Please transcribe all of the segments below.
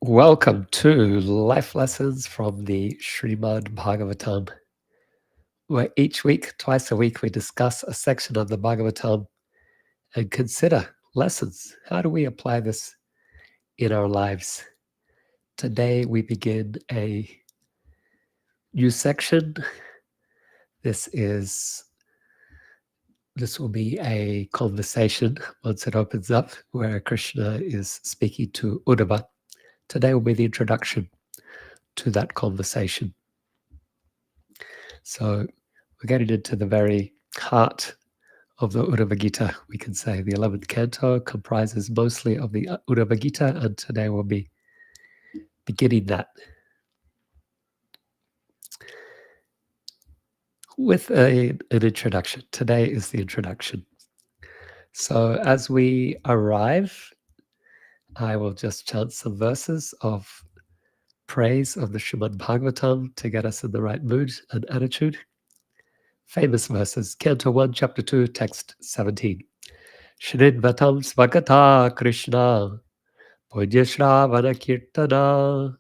Welcome to Life Lessons from the Srimad Bhagavatam, where each week, twice a week, we discuss a section of the Bhagavatam and consider lessons. How do we apply this in our lives? Today, we begin a new section. This will be a conversation once it opens up, where Krishna is speaking to Uddhava. Today will be the introduction to that conversation. So we're getting into the very heart of the Uddhava Gita, we can say. The 11th canto comprises mostly of the Uddhava Gita, and today we'll be beginning that with an introduction. Today is the introduction. So as we arrive, I will just chant some verses of praise of the Srimad Bhagavatam to get us in the right mood and attitude. Famous verses, Canto 1, Chapter 2, Text 17. Shridvatam svagata Krishna Punyashravana Kirtana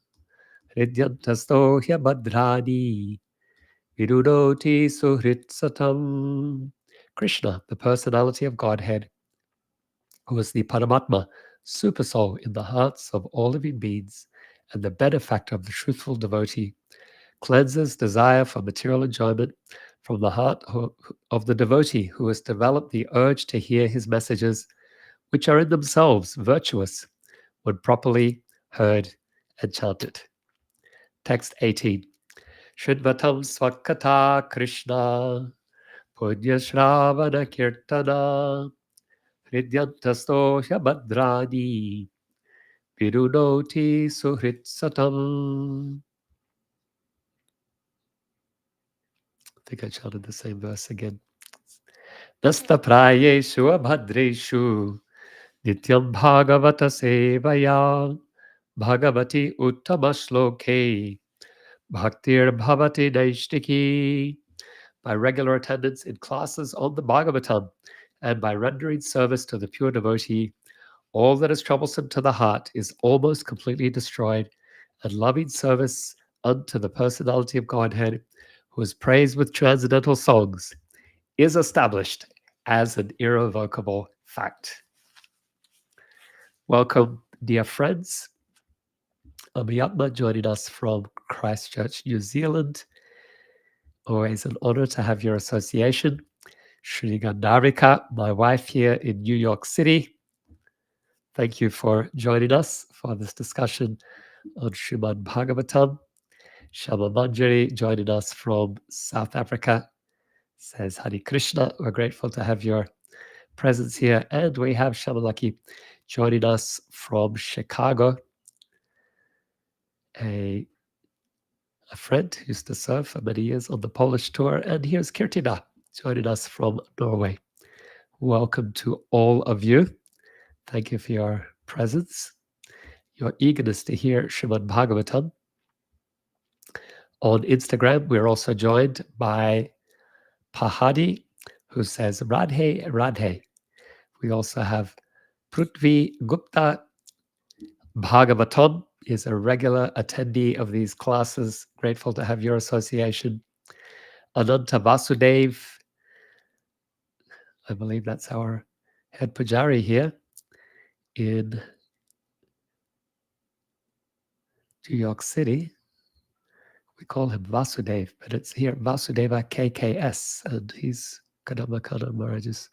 Hridyantasto Hyabhadrani Virudoti Suhritsatam. Krishna, the personality of Godhead, who is the Paramatma, supersoul in the hearts of all living beings and the benefactor of the truthful devotee, cleanses desire for material enjoyment from the heart of the devotee who has developed the urge to hear his messages, which are in themselves virtuous when properly heard and chanted. Text 18. Shridvatam Swakata Krishna Punya Shravana Kirtana Hridyantasto Hyabhadrani Virunoti Suhritsatam. I think I chanted the same verse again. Nasta Prayeshu Abhadreshu Nityam Bhagavata Sevaya Bhagavati Uttama Shloke Bhaktir Bhavati Naishtiki. By regular attendance in classes on the Bhagavatam and by rendering service to the pure devotee, all that is troublesome to the heart is almost completely destroyed, and loving service unto the personality of Godhead, who is praised with transcendental songs, is established as an irrevocable fact. Welcome, dear friends. Abhiyatma joining us from Christchurch, New Zealand. Always an honor to have your association. Shri Dvaraka, my wife here in New York City. Thank you for joining us for this discussion on Srimad Bhagavatam. Shama Manjari joining us from South Africa says Hare Krishna. We're grateful to have your presence here. And we have Shamalaki joining us from Chicago, a friend who used to serve for many years on the Polish tour. And here's Kirtina joining us from Norway. Welcome to all of you. Thank you for your presence, your eagerness to hear Srimad Bhagavatam. On Instagram, we're also joined by Pahadi, who says Radhe, Radhe. We also have Prithvi Gupta. Bhagavatam is a regular attendee of these classes. Grateful to have your association. Ananta Vasudev, I believe that's our head pujari here in New York City. We call him Vasudev, but it's here Vasudeva KKS, and he's Kadamakana Maharaj's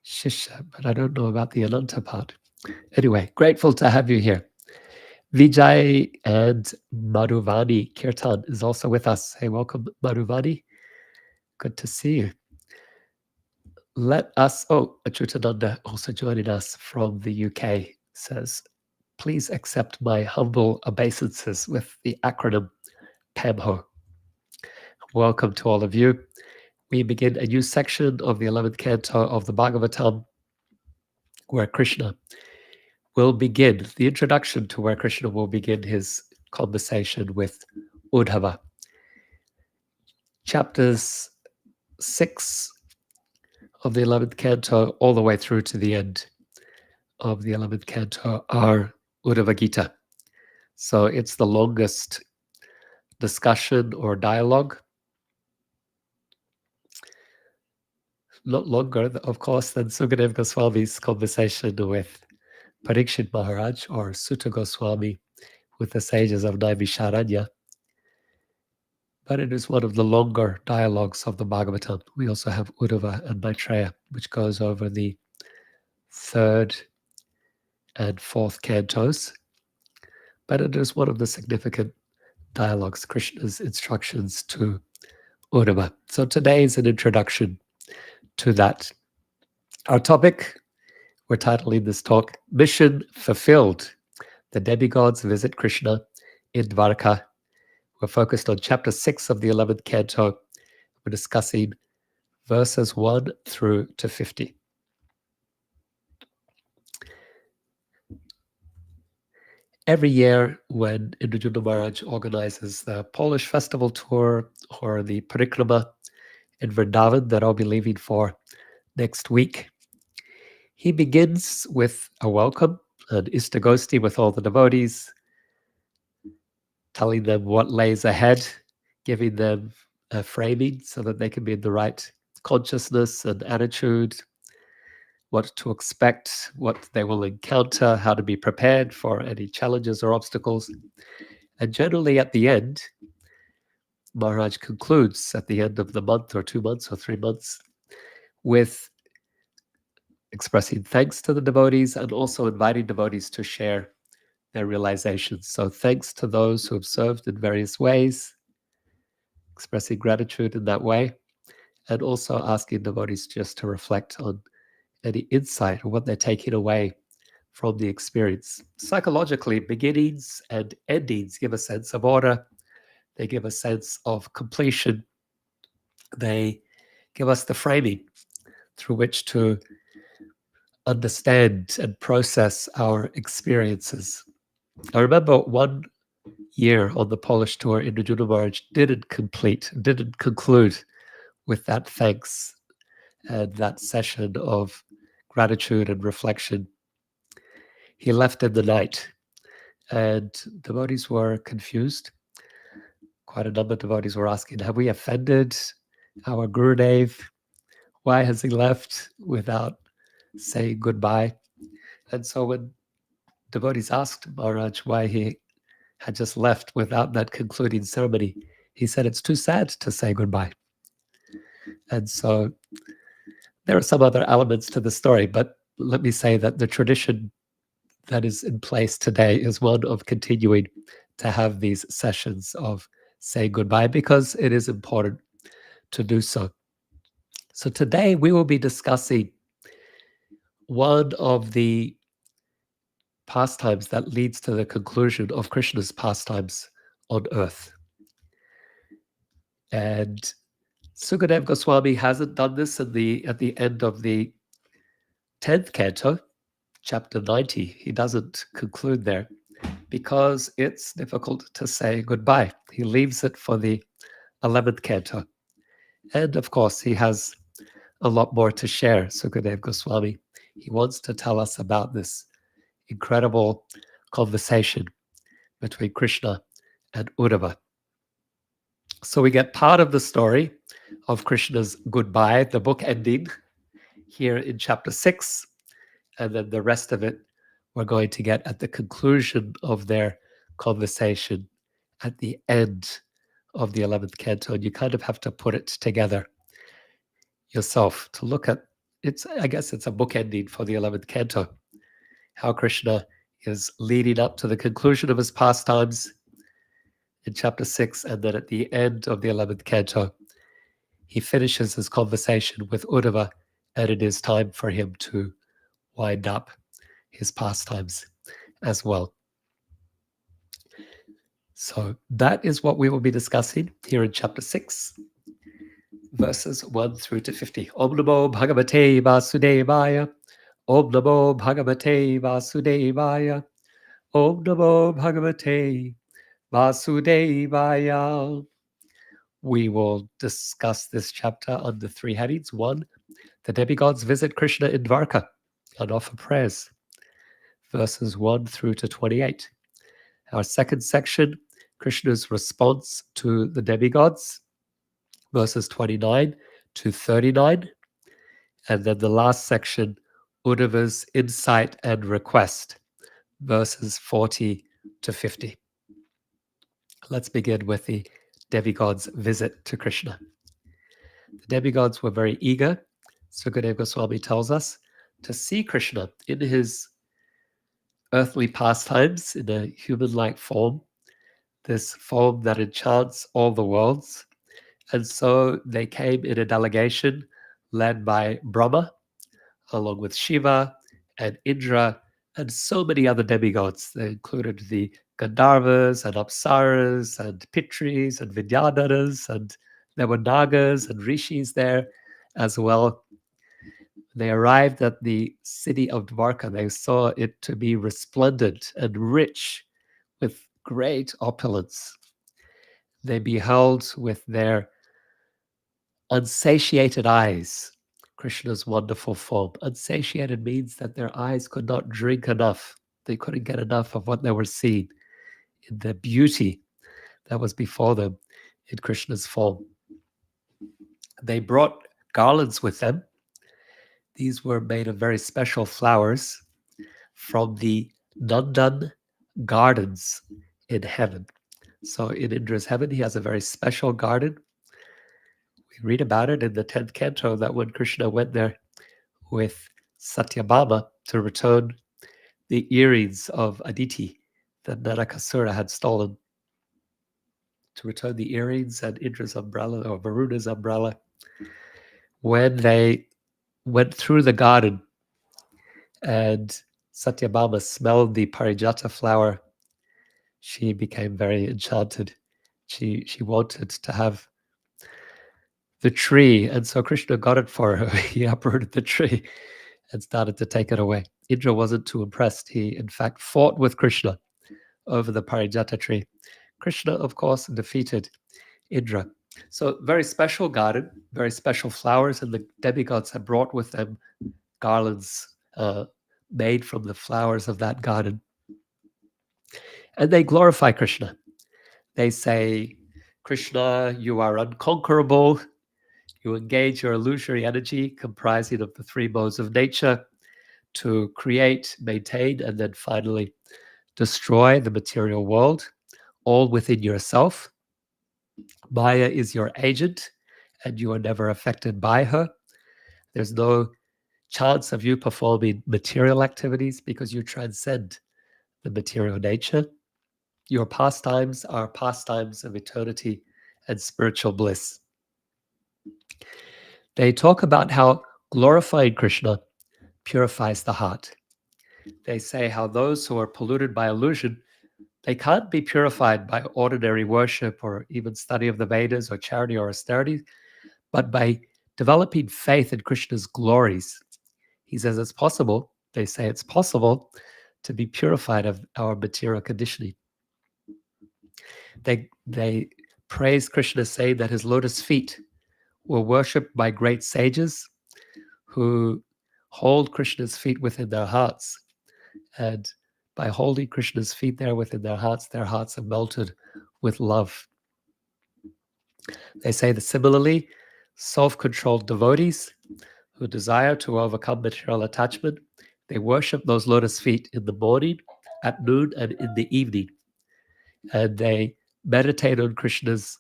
Shisha, but I don't know about the Ananta part. Anyway, grateful to have you here. Vijay and Madhuvani Kirtan is also with us. Hey, welcome, Madhuvani. Good to see you. Achutananda also joining us from the UK says, please accept my humble obeisances with the acronym PAMHO. Welcome to all of you. We begin a new section of the 11th canto of the Bhagavatam, where Krishna will begin, the introduction to where Krishna will begin his conversation with Uddhava. Chapters 6 of the 11th canto all the way through to the end of the 11th canto are Uddhava Gita. So it's the longest discussion or dialogue. Not longer, of course, than Sukadeva Goswami's conversation with Parikshit Maharaj or Sutta Goswami with the sages of Naimisharanya. But it is one of the longer dialogues of the Bhagavatam. We also have Uddhava and Maitreya, which goes over the 3rd and 4th cantos. But it is one of the significant dialogues, Krishna's instructions to Uddhava. So today is an introduction to that. Our topic, we're titling this talk, Mission Fulfilled. The Demigods visit Krishna in Dvaraka. We're focused on chapter 6 of the 11th canto. We're discussing verses 1 through to 50. Every year when Indrajuna Maharaj organizes the Polish festival tour or the parikrama in Vrindavan that I'll be leaving for next week, he begins with a welcome, an istagosti with all the devotees, telling them what lays ahead, giving them a framing so that they can be in the right consciousness and attitude, what to expect, what they will encounter, how to be prepared for any challenges or obstacles. And generally at the end, Maharaj concludes at the end of the month or 2 months or 3 months with expressing thanks to the devotees and also inviting devotees to share their realizations. So thanks to those who have served in various ways, expressing gratitude in that way, and also asking devotees just to reflect on any insight or what they're taking away from the experience. Psychologically, beginnings and endings give a sense of order. They give a sense of completion. They give us the framing through which to understand and process our experiences. I remember one year on the Polish tour, Indrajuna Maharaj didn't conclude with that thanks and that session of gratitude and reflection. He left in the night, and devotees were confused. Quite a number of devotees were asking, have we offended our Gurudev? Why has he left without saying goodbye? And so when devotees asked Maharaj why he had just left without that concluding ceremony, he said, it's too sad to say goodbye. And so there are some other elements to the story, but let me say that the tradition that is in place today is one of continuing to have these sessions of say goodbye because it is important to do so. So today we will be discussing one of the pastimes that leads to the conclusion of Krishna's pastimes on earth. And Sukadeva Goswami hasn't done this at the end of the 10th canto, chapter 90. He doesn't conclude there because it's difficult to say goodbye. He leaves it for the 11th canto. And of course, he has a lot more to share, Sukadeva Goswami. He wants to tell us about this incredible conversation between Krishna and Uddhava. So we get part of the story of Krishna's goodbye, the book ending, here in chapter 6, and then the rest of it we're going to get at the conclusion of their conversation at the end of the 11th canto. And you kind of have to put it together yourself to look at I guess it's a book ending for the 11th canto, how Krishna is leading up to the conclusion of his pastimes in chapter 6, and then at the end of the 11th canto, he finishes his conversation with Uddhava, and it is time for him to wind up his pastimes as well. So that is what we will be discussing here in chapter 6, verses 1 through to 50. Om Namo Bhagavate Vasudevaya. Om Namo Bhagavate Vasudevaya. Om Namo Bhagavate Vasudevaya. We will discuss this chapter under 3 headings. 1, the demigods visit Krishna in Dvaraka and offer prayers. verses 1 through to 28. Our second section, Krishna's response to the demigods, verses 29 to 39. And then the last section, Uddhava's insight and request, verses 40 to 50. Let's begin with the demigods' visit to Krishna. The demigods were very eager, Sukadeva Goswami tells us, to see Krishna in his earthly pastimes in a human-like form, this form that enchants all the worlds. And so they came in a delegation led by Brahma, along with Shiva and Indra, and so many other demigods. They included the Gandharvas and Apsaras and Pitris and Vidyadharas, and there were Nagas and Rishis there as well. They arrived at the city of Dvaraka. They saw it to be resplendent and rich with great opulence. They beheld with their unsatiated eyes Krishna's wonderful form. Unsatiated means that their eyes could not drink enough. They couldn't get enough of what they were seeing in the beauty that was before them in Krishna's form. They brought garlands with them. These were made of very special flowers from the Nandan gardens in heaven. So in Indra's heaven, he has a very special garden. We read about it in the 10th canto that when Krishna went there with Satyabhama to return the earrings of Aditi that Narakasura had stolen, to return the earrings and Indra's umbrella or Varuna's umbrella, when they went through the garden and Satyabhama smelled the parijata flower, she became very enchanted. She wanted to have the tree, and so Krishna got it for her. He uprooted the tree and started to take it away. Indra wasn't too impressed. He, in fact, fought with Krishna over the parijata tree. Krishna, of course, defeated Indra. So very special garden, very special flowers, and the demigods had brought with them garlands made from the flowers of that garden. And they glorify Krishna. They say, Krishna, you are unconquerable. You engage your illusory energy comprising of the three modes of nature to create, maintain, and then finally destroy the material world, all within yourself. Maya is your agent, and you are never affected by her. There's no chance of you performing material activities because you transcend the material nature. Your pastimes are pastimes of eternity and spiritual bliss. They talk about how glorifying Krishna purifies the heart. They say how those who are polluted by illusion, they can't be purified by ordinary worship or even study of the Vedas or charity or austerity, but by developing faith in Krishna's glories. He says it's possible, they say it's possible to be purified of our material conditioning. They praise Krishna, saying that his lotus feet were worshipped by great sages who hold Krishna's feet within their hearts. And by holding Krishna's feet there within their hearts are melted with love. They say that similarly, self-controlled devotees who desire to overcome material attachment, they worship those lotus feet in the morning, at noon, and in the evening. And they meditate on Krishna's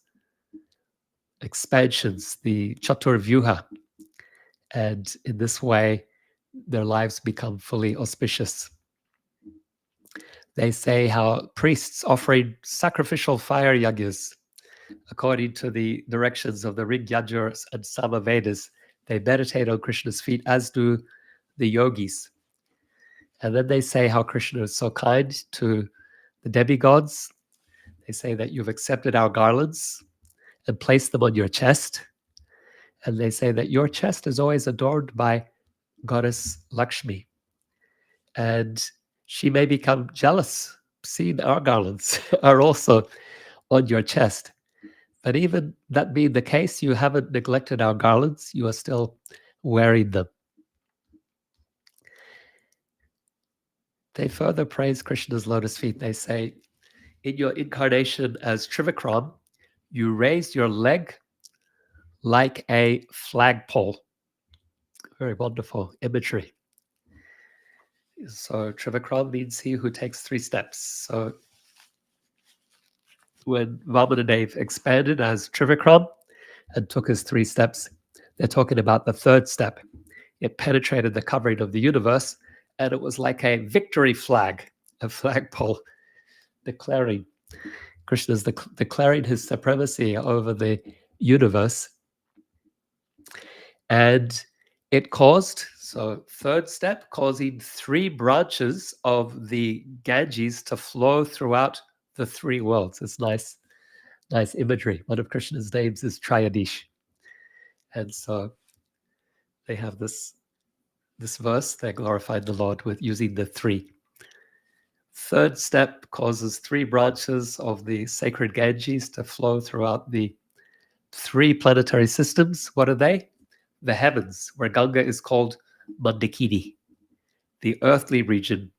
expansions, the Chatur Vyuha. And in this way, their lives become fully auspicious. They say how priests offering sacrificial fire yajnas, according to the directions of the Rig Yajurs and Samavedas, they meditate on Krishna's feet, as do the yogis. And then they say how Krishna is so kind to the demigods. They say that you've accepted our garlands and placed them on your chest. And they say that your chest is always adorned by goddess Lakshmi. And she may become jealous, seeing our garlands are also on your chest. But even that being the case, you haven't neglected our garlands. You are still wearing them. They further praise Krishna's lotus feet. They say, in your incarnation as Trivikram, you raised your leg like a flagpole. Very wonderful imagery. So Trivikram means he who takes 3 steps. So when Vamanadev expanded as Trivikram and took his 3 steps, they're talking about the 3rd step. It penetrated the covering of the universe, and it was like a victory flag, a flagpole, declaring Krishna's declaring his supremacy over the universe. And it caused, so 3rd step, causing 3 branches of the Ganges to flow throughout the 3 worlds. It's nice imagery. One of Krishna's names is Triadish. And so they have this verse, they glorified the Lord with using the 3. 3rd step causes 3 branches of the sacred Ganges to flow throughout the 3 planetary systems. What are they? The heavens, where Ganga is called Mandakini. The earthly region,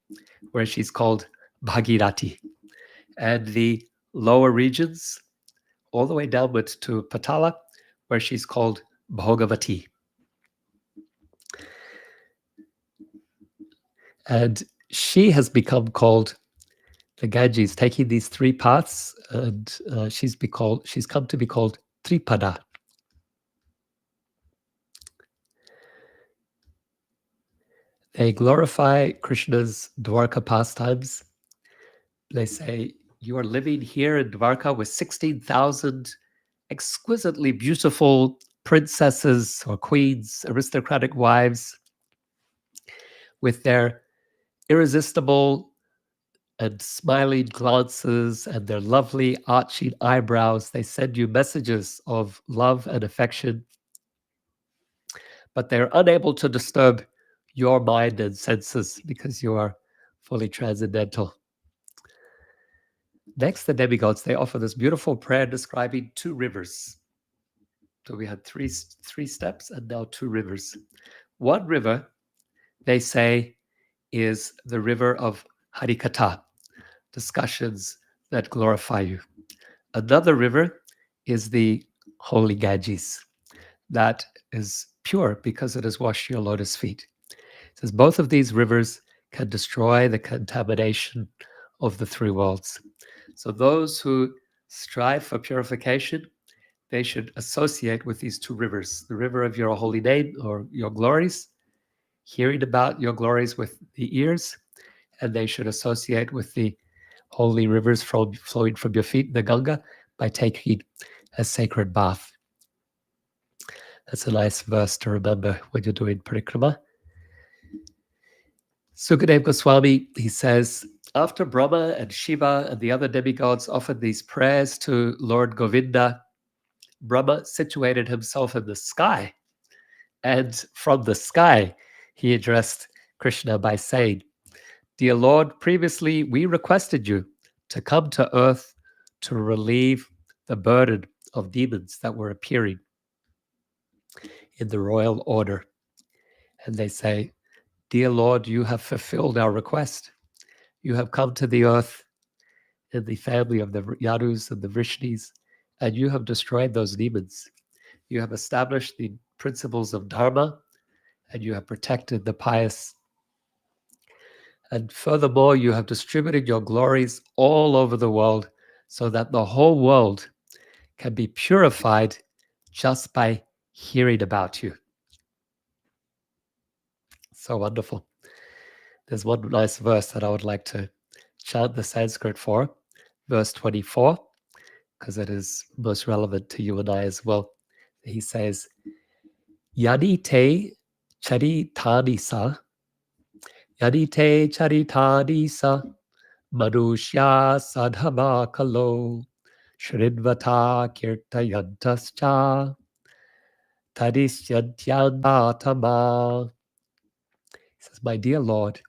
where she's called Bhagirati. And the lower regions, all the way downward to Patala, where she's called Bhogavati. And she has become called the Ganges, taking these 3 paths, and she's come to be called Tripada. They glorify Krishna's Dvaraka pastimes. They say, you are living here in Dvaraka with 16,000 exquisitely beautiful princesses or queens, aristocratic wives, with their irresistible and smiling glances and their lovely arching eyebrows. They send you messages of love and affection, but they're unable to disturb your mind and senses because you are fully transcendental. Next, the demigods, they offer this beautiful prayer describing 2 rivers. So we had three steps and now 2 rivers. One river, they say, is the river of Harikatha, discussions that glorify you. Another river is the holy Ganges, that is pure because it has washed your lotus feet. It says both of these rivers can destroy the contamination of the 3 worlds. So those who strive for purification, they should associate with these 2 rivers, the river of your holy name or your glories, hearing about your glories with the ears, and they should associate with the holy rivers flowing from your feet, the Ganga, by taking a sacred bath. That's a nice verse to remember when you're doing parikrama. Sukadeva Goswami, he says, after Brahma and Shiva and the other demigods offered these prayers to Lord Govinda, Brahma situated himself in the sky. And from the sky, he addressed Krishna by saying, Dear Lord, previously we requested you to come to earth to relieve the burden of demons that were appearing in the royal order. And they say, Dear Lord, you have fulfilled our request. You have come to the earth in the family of the Yadus and the Vrishnis, and you have destroyed those demons. You have established the principles of Dharma, and you have protected the pious. And furthermore, you have distributed your glories all over the world so that the whole world can be purified just by hearing about you. So wonderful. There's one nice verse that I would like to chant the Sanskrit for, verse 24, because it is most relevant to you and I as well. He says, Yadi te charitani sa, Yadi te charitani sa, Manushya sadhama kalo, Shridvata kirtayantascha, Tadisyantyantama. He says, my dear Lord,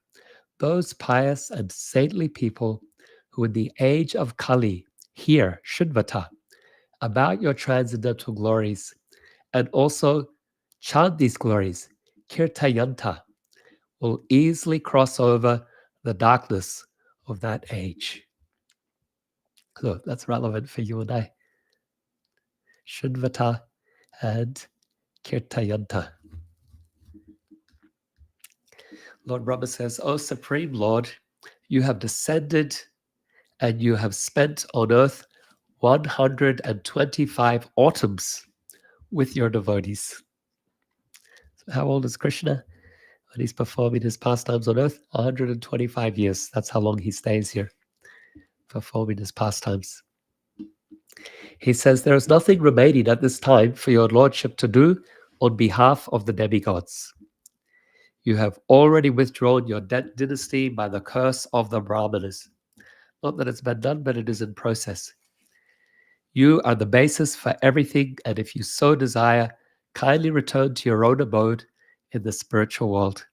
those pious and saintly people who in the age of Kali hear Shridvata about your transcendental glories and also chant these glories, Kirtayanta, will easily cross over the darkness of that age. So that's relevant for you and I. Shinvata and Kirtayanta. Lord Brahma says, O Supreme Lord, you have descended and you have spent on earth 125 autumns with your devotees. So how old is Krishna when he's performing his pastimes on earth? 125 years. That's how long he stays here, performing his pastimes. He says, there is nothing remaining at this time for your lordship to do on behalf of the demigods. You have already withdrawn your dynasty by the curse of the Brahmanas. Not that it's been done, but it is in process. You are the basis for everything, and if you so desire, kindly return to your own abode in the spiritual world.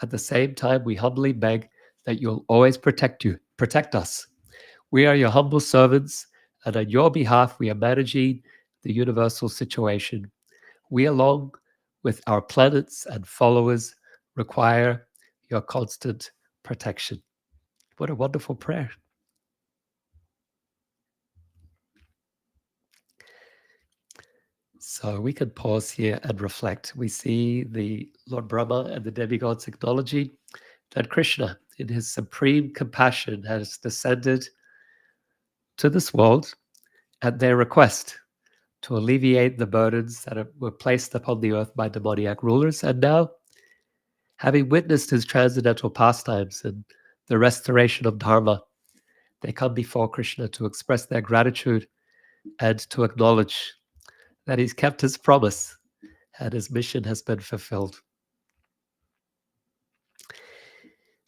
At the same time, we humbly beg that you'll always protect us. We are your humble servants, and on your behalf, we are managing the universal situation. We, along with our planets and followers, require your constant protection. What a wonderful prayer. So we could pause here and reflect. We see the Lord Brahma and the demigods acknowledging that Krishna, in his supreme compassion, has descended to this world at their request to alleviate the burdens that were placed upon the earth by demoniac rulers. And now, having witnessed his transcendental pastimes and the restoration of Dharma, they come before Krishna to express their gratitude and to acknowledge that he's kept his promise and his mission has been fulfilled.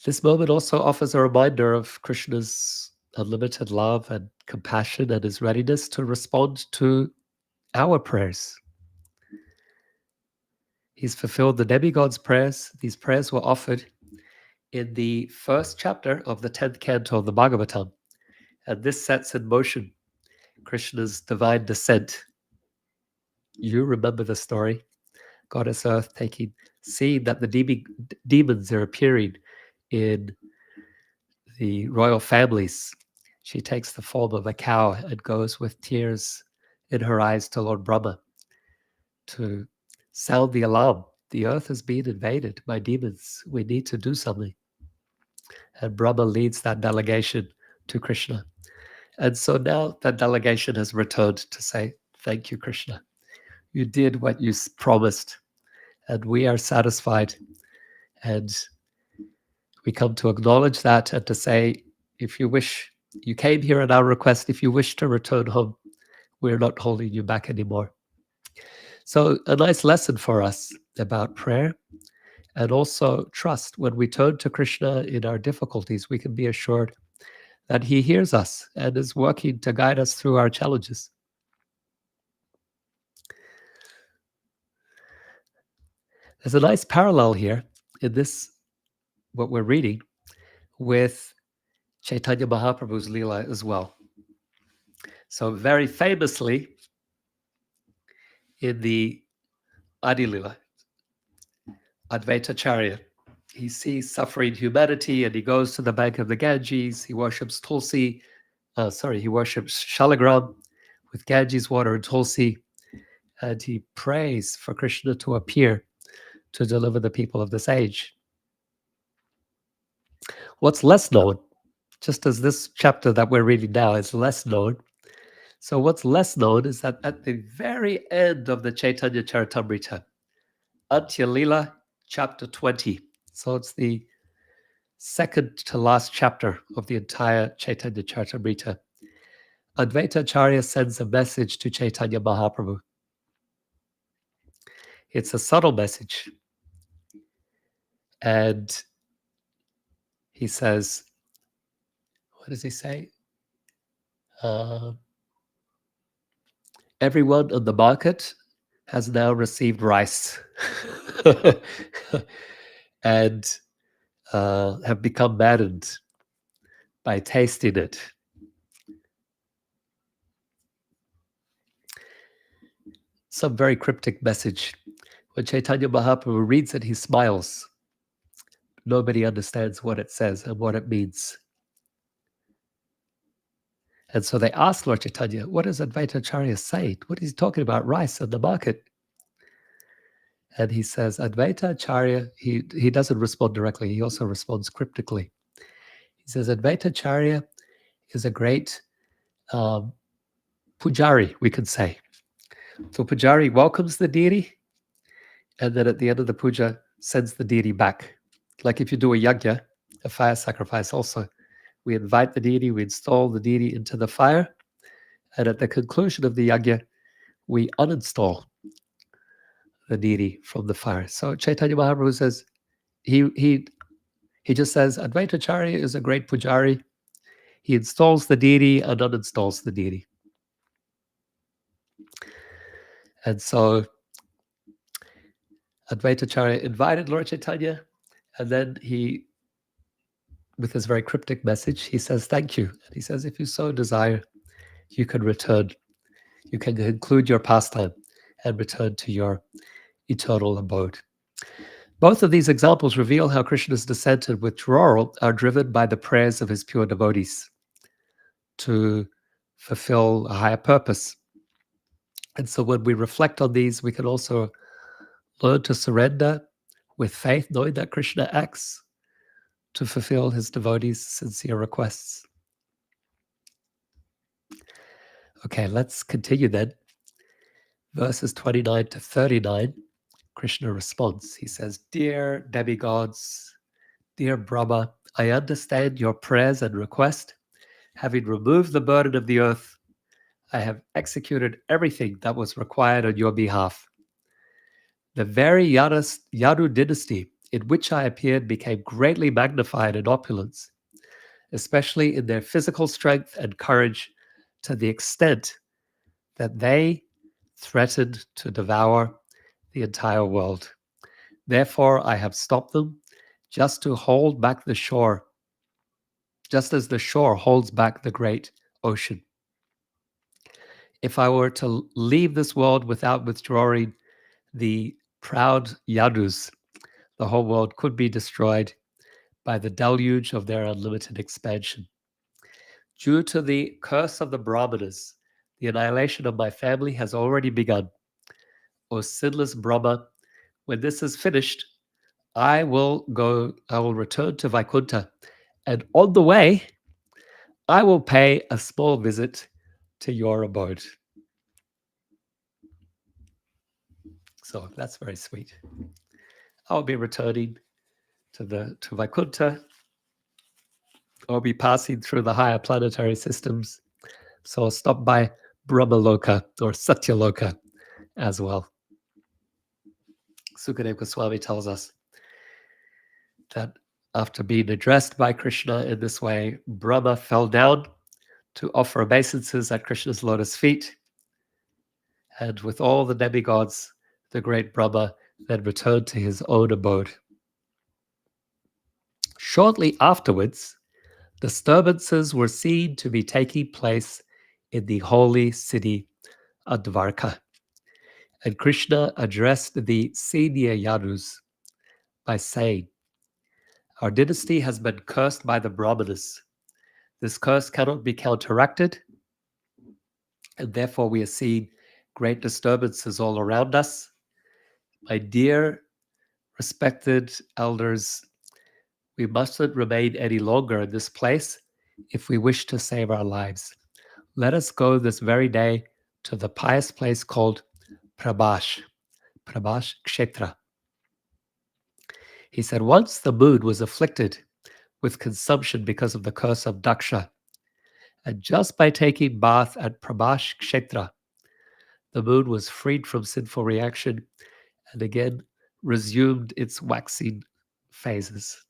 This moment also offers a reminder of Krishna's unlimited love and compassion and his readiness to respond to our prayers. He's fulfilled the demigods' prayers. These prayers were offered in the first chapter of the 10th canto of the Bhagavatam. And this sets in motion Krishna's divine descent. You remember the story. Goddess Earth seeing that the demons are appearing in the royal families. She takes the form of a cow and goes with tears in her eyes to Lord Brahma to sound the alarm. The earth has been invaded by demons. We need to do something. And Brahma leads that delegation to Krishna. And so now that delegation has returned to say, thank you, Krishna. You did what you promised, and we are satisfied. And we come to acknowledge that and to say, if you wish, you came here at our request, if you wish to return home, we're not holding you back anymore. So a nice lesson for us about prayer and also trust. When we turn to Krishna in our difficulties, we can be assured that he hears us and is working to guide us through our challenges. There's a nice parallel here in this, what we're reading, with Chaitanya Mahaprabhu's Leela as well. So very famously, in the Adi Leela, Advaita Charya, he sees suffering humanity and he goes to the bank of the Ganges. He worships Tulsi, he worships Shalagram with Ganges water and Tulsi, and he prays for Krishna to appear to deliver the people of this age. What's less known, just as this chapter that we're reading now is less known, so what's less known is that at the very end of the Chaitanya Charitamrita, Antya Leela, chapter 20, so it's the second to last chapter of the entire Chaitanya Charitamrita, Advaita Acharya sends a message to Chaitanya Mahaprabhu. It's a subtle message. And he says, what does he say? Everyone on the market has now received rice and have become maddened by tasting it. Some very cryptic message. When Chaitanya Mahaprabhu reads it, he smiles nobody understands what it says and what it means. And so they asked Lord Chaitanya, what does Advaita Acharya say? What is he talking about rice in the market? And he says, Advaita Acharya, he doesn't respond directly. He also responds cryptically. He says, Advaita Acharya is a great pujari, we could say. So pujari welcomes the deity, and then at the end of the puja, sends the deity back. Like if you do a yajna, a fire sacrifice also, we invite the deity, we install the deity into the fire, and at the conclusion of the yajna, we uninstall the deity from the fire. So Chaitanya Mahaprabhu says, he just says, Advaita Acharya is a great pujari. He installs the deity and uninstalls the deity. And so Advaita Acharya invited Lord Chaitanya, and then he, with his very cryptic message, he says, thank you. And he says, if you so desire, you can return. You can conclude your pastime and return to your eternal abode. Both of these examples reveal how Krishna's descent and withdrawal are driven by the prayers of his pure devotees to fulfill a higher purpose. And so when we reflect on these, we can also learn to surrender with faith, knowing that Krishna acts to fulfill his devotees' sincere requests. Okay, let's continue then. Verses 29 to 39, Krishna responds. He says, Dear demigods, dear Brahma, I understand your prayers and request. Having removed the burden of the earth, I have executed everything that was required on your behalf. The very Yadu dynasty in which I appeared became greatly magnified in opulence, especially in their physical strength and courage, to the extent that they threatened to devour the entire world. Therefore, I have stopped them just to hold back the shore, just as the shore holds back the great ocean. If I were to leave this world without withdrawing the proud Yadus, the whole world could be destroyed by the deluge of their unlimited expansion. Due to the curse of the Brahmanas, the annihilation of my family has already begun. O sinless Brahma, when this is finished, I will return to Vaikuntha, and on the way, I will pay a small visit to your abode. So that's very sweet. I'll be returning to Vaikuntha. I'll be passing through the higher planetary systems. So I'll stop by Brahmaloka or Satyaloka as well. Sukadeva Goswami tells us that after being addressed by Krishna in this way, Brahma fell down to offer obeisances at Krishna's lotus feet. And with all the demigods, the great Brahma then returned to his own abode. Shortly afterwards, disturbances were seen to be taking place in the holy city of Dvaraka. And Krishna addressed the senior Yadus by saying, our dynasty has been cursed by the Brahmanas. This curse cannot be counteracted, and therefore we are seeing great disturbances all around us. My dear respected elders, we mustn't remain any longer in this place if we wish to save our lives. Let us go this very day to the pious place called Prabhash Kshetra. He said, once the moon was afflicted with consumption because of the curse of Daksha, and just by taking bath at Prabhash Kshetra, the moon was freed from sinful reaction and again resumed its waxing phases.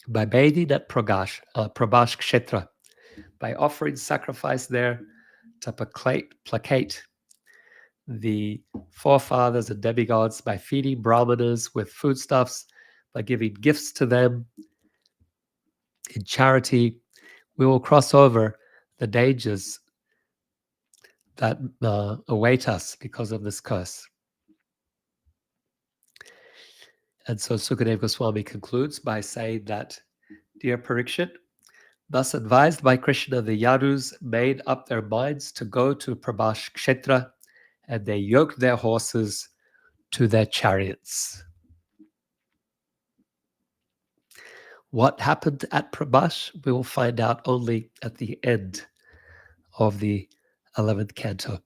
By bathing at Prabhash Kshetra, by offering sacrifice there to placate the forefathers and demigods, by feeding brahmanas with foodstuffs, by giving gifts to them in charity, we will cross over the dangers that await us because of this curse. And so Sukadeva Goswami concludes by saying that, dear Parikshit, thus advised by Krishna, the Yadus made up their minds to go to Prabhash Kshetra, and they yoked their horses to their chariots. What happened at Prabhash, we will find out only at the end of the 11th canto.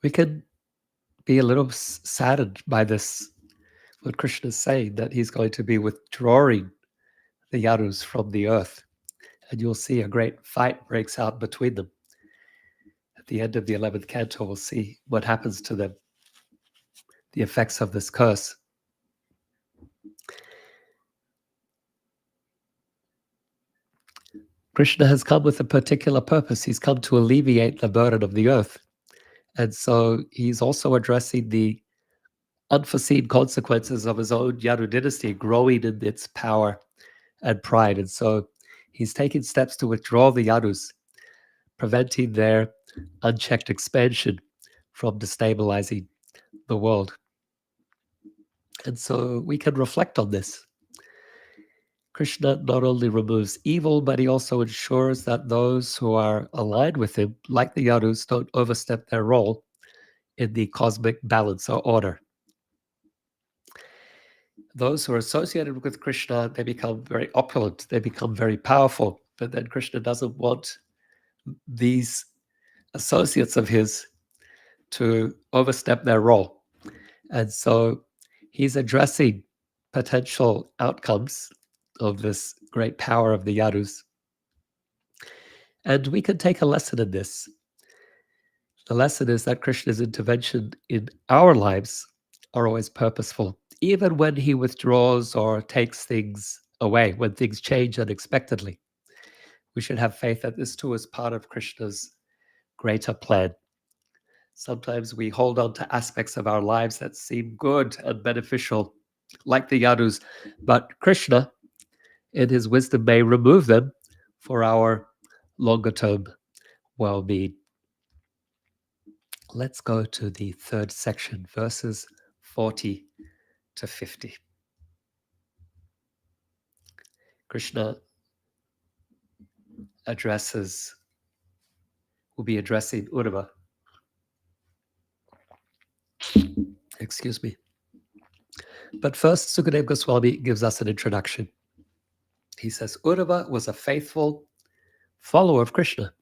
We can be a little saddened by this, what Krishna is saying, that he's going to be withdrawing the Yadus from the earth. And you'll see a great fight breaks out between them. At the end of the 11th canto, we'll see what happens to them, the effects of this curse. Krishna has come with a particular purpose. He's come to alleviate the burden of the earth. And so he's also addressing the unforeseen consequences of his own Yadu dynasty growing in its power and pride. And so he's taking steps to withdraw the Yadus, preventing their unchecked expansion from destabilizing the world. And so we can reflect on this. Krishna not only removes evil, but he also ensures that those who are aligned with him, like the Yadus, don't overstep their role in the cosmic balance or order. Those who are associated with Krishna, they become very opulent, they become very powerful, but then Krishna doesn't want these associates of his to overstep their role. And so he's addressing potential outcomes of this great power of the Yadus. And we can take a lesson in this. The lesson is that Krishna's intervention in our lives are always purposeful, even when he withdraws or takes things away, when things change unexpectedly. We should have faith that this too is part of Krishna's greater plan. Sometimes we hold on to aspects of our lives that seem good and beneficial, like the Yadus, but Krishna, in his wisdom, may remove them for our longer term well-being. Let's go to the third section, verses 40 to 50. Krishna will be addressing Uddhava. Excuse me. But first, Sukadeva Goswami gives us an introduction. He says, Uddhava was a faithful follower of Krishna.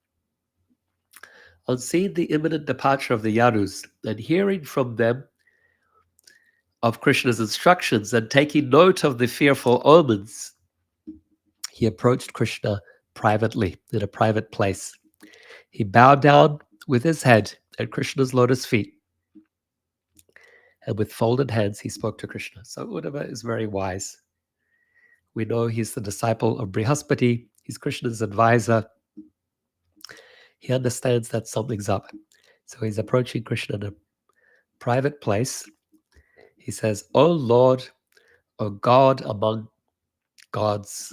On seeing the imminent departure of the Yadus and hearing from them of Krishna's instructions and taking note of the fearful omens, he approached Krishna privately, in a private place. He bowed down with his head at Krishna's lotus feet, and with folded hands he spoke to Krishna. So Uddhava is very wise. We know he's the disciple of Brihaspati. He's Krishna's advisor. He understands that something's up. So he's approaching Krishna in a private place. He says, O Lord, O God among gods,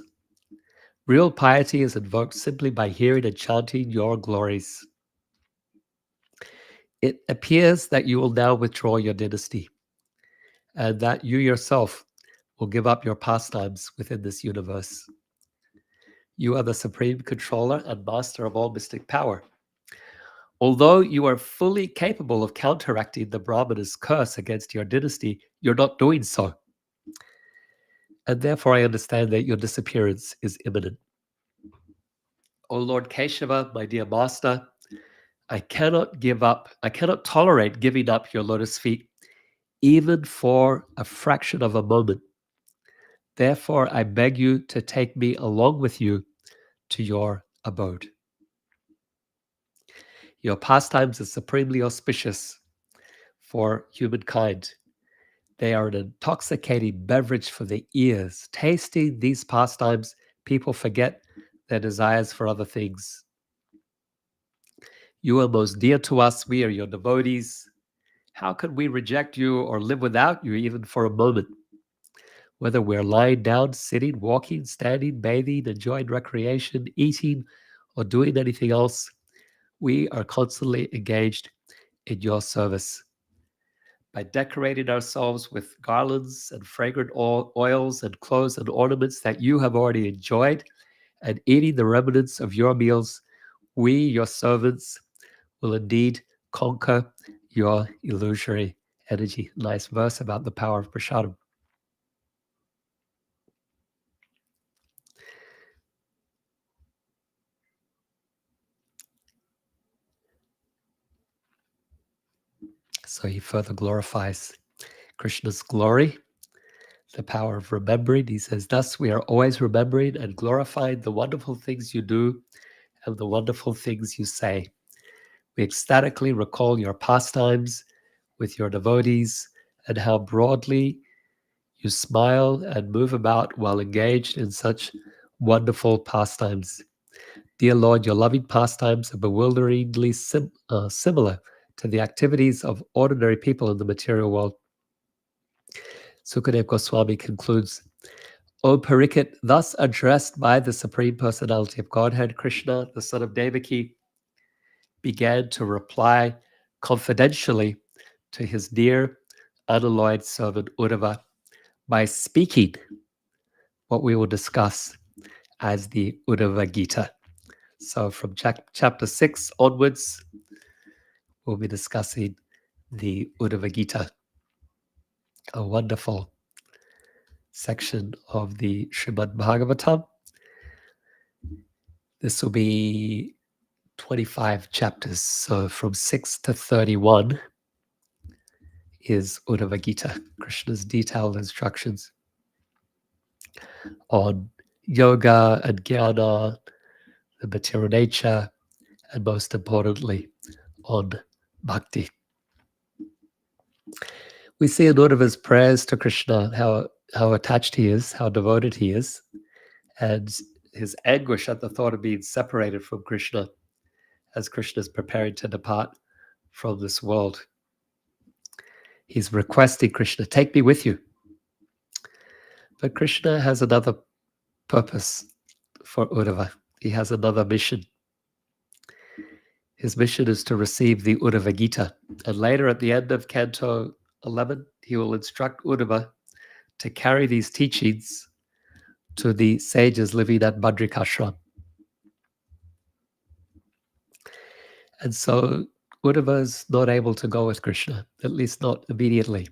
real piety is invoked simply by hearing and chanting your glories. It appears that you will now withdraw your dynasty, and that you yourself will give up your pastimes within this universe. You are the supreme controller and master of all mystic power. Although you are fully capable of counteracting the Brahmana's curse against your dynasty, you're not doing so. And therefore I understand that your disappearance is imminent. O Lord Keshava, my dear master, I cannot tolerate giving up your lotus feet, even for a fraction of a moment. Therefore, I beg you to take me along with you to your abode. Your pastimes are supremely auspicious for humankind. They are an intoxicating beverage for the ears. Tasting these pastimes, people forget their desires for other things. You are most dear to us. We are your devotees. How can we reject you or live without you even for a moment? Whether we're lying down, sitting, walking, standing, bathing, enjoying recreation, eating, or doing anything else, we are constantly engaged in your service. By decorating ourselves with garlands and fragrant oils and clothes and ornaments that you have already enjoyed, and eating the remnants of your meals, we, your servants, will indeed conquer your illusory energy. Nice verse about the power of prasadam. So he further glorifies Krishna's glory, the power of remembering. He says, thus we are always remembering and glorifying the wonderful things you do and the wonderful things you say. We ecstatically recall your pastimes with your devotees and how broadly you smile and move about while engaged in such wonderful pastimes. Dear Lord, your loving pastimes are bewilderingly similar to the activities of ordinary people in the material world. Sukadev Goswami concludes, O Parikshit, thus addressed by the Supreme Personality of Godhead, Krishna, the son of Devaki, began to reply confidentially to his dear, unalloyed servant Uddhava by speaking what we will discuss as the Uddhava Gita. So from chapter 6 onwards, we'll be discussing the Uddhava Gita, a wonderful section of the Srimad Bhagavatam. This will be 25 chapters. So from 6 to 31 is Uddhava Gita, Krishna's detailed instructions on yoga and jnana, the material nature, and most importantly, on bhakti. We see in Uddhava's prayers to Krishna how attached he is, how devoted he is, and his anguish at the thought of being separated from Krishna as Krishna is preparing to depart from this world. He's requesting Krishna, take me with you. But Krishna has another purpose for Uddhava. He has another mission. His mission is to receive the Uddhava Gita. And later at the end of Canto 11, he will instruct Uddhava to carry these teachings to the sages living at Badrikashram. And so Uddhava is not able to go with Krishna, at least not immediately.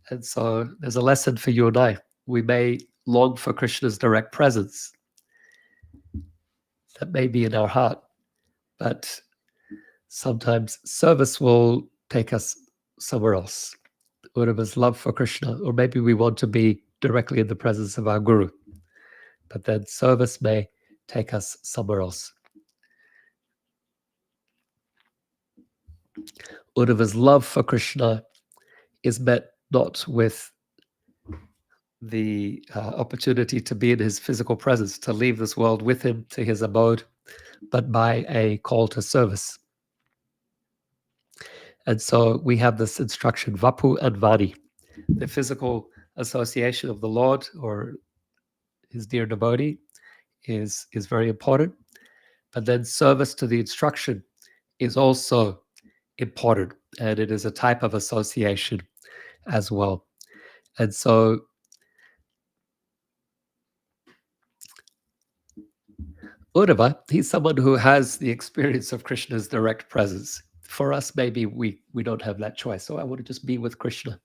And so there's a lesson for you and I. We may long for Krishna's direct presence. That may be in our heart, but sometimes service will take us somewhere else. Uddhava's love for Krishna, or maybe we want to be directly in the presence of our Guru, but then service may take us somewhere else. Uddhava's love for Krishna is met not with the opportunity to be in his physical presence, to leave this world with him to his abode, but by a call to service. And so we have this instruction, Vapu and Vani, the physical association of the Lord or his dear devotee is very important. But then service to the instruction is also important, and it is a type of association as well. And so Uddhava, he's someone who has the experience of Krishna's direct presence. For us, maybe we don't have that choice. So I want to just be with Krishna.